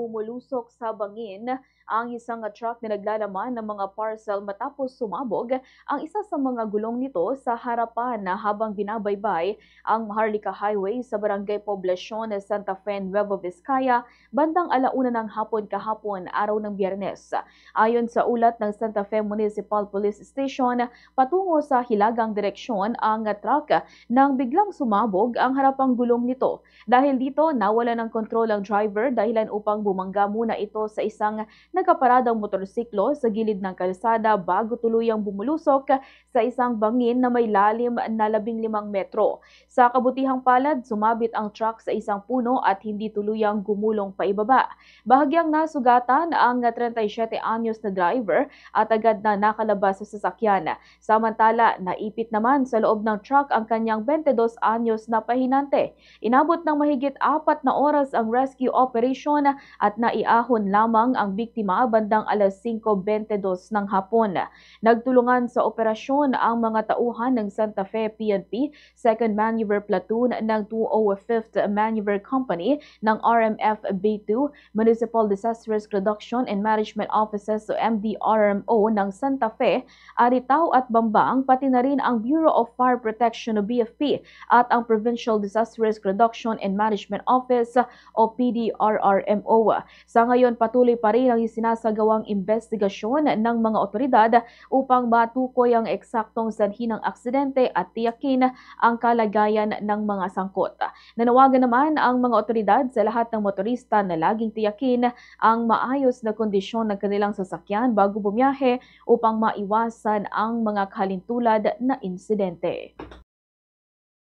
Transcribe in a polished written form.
bumulusok sa bangin ang isang truck na naglalaman ng mga parcel matapos sumabog ang isa sa mga gulong nito sa harapan na habang binabaybay ang Maharlika Highway sa Barangay Poblacion, Santa Fe, Nueva Vizcaya, bandang 1:00 ng hapon kahapon, araw ng Biyernes. Ayon sa ulat ng Santa Fe Municipal Police Station, patungo sa hilagang direksyon ang truck nang biglang sumabog ang harapang gulong nito. Dahil dito, nawala ng kontrol ang driver dahilan upang bumangga muna ito sa isang nakaparadang motorsiklo sa gilid ng kalsada bago tuluyang bumulusok sa isang bangin na may lalim na 15 metro. Sa kabutihang palad, sumabit ang truck sa isang puno at hindi tuluyang gumulong paibaba. Bahagyang nasugatan ang 37 anyos na driver at agad na nakalabas sa sasakyan. Samantala, naipit naman sa loob ng truck ang kanyang 22 anyos na pahinante. Inabot ng mahigit 4 na oras ang rescue operation at naiahon lamang ang biktima bandang 5:22 ng hapon. Nagtulungan sa operasyon ang mga tauhan ng Santa Fe PNP, 2nd Maneuver Platoon ng 205th Maneuver Company ng RMF B2, Municipal Disaster Risk Reduction and Management Offices o MDRMO ng Santa Fe, Aritaw at Bambang, pati na rin ang Bureau of Fire Protection o BFP at ang Provincial Disaster Risk Reduction and Management Office o PDRRMO. Sa ngayon, patuloy pa rin ang sinasagawang investigasyon ng mga otoridad upang matukoy ang eksaktong sanhi ng aksidente at tiyakin ang kalagayan ng mga sangkot. Nanawagan naman ang mga otoridad sa lahat ng motorista na laging tiyakin ang maayos na kondisyon ng kanilang sasakyan bago bumiyahe upang maiwasan ang mga kahalintulad na insidente.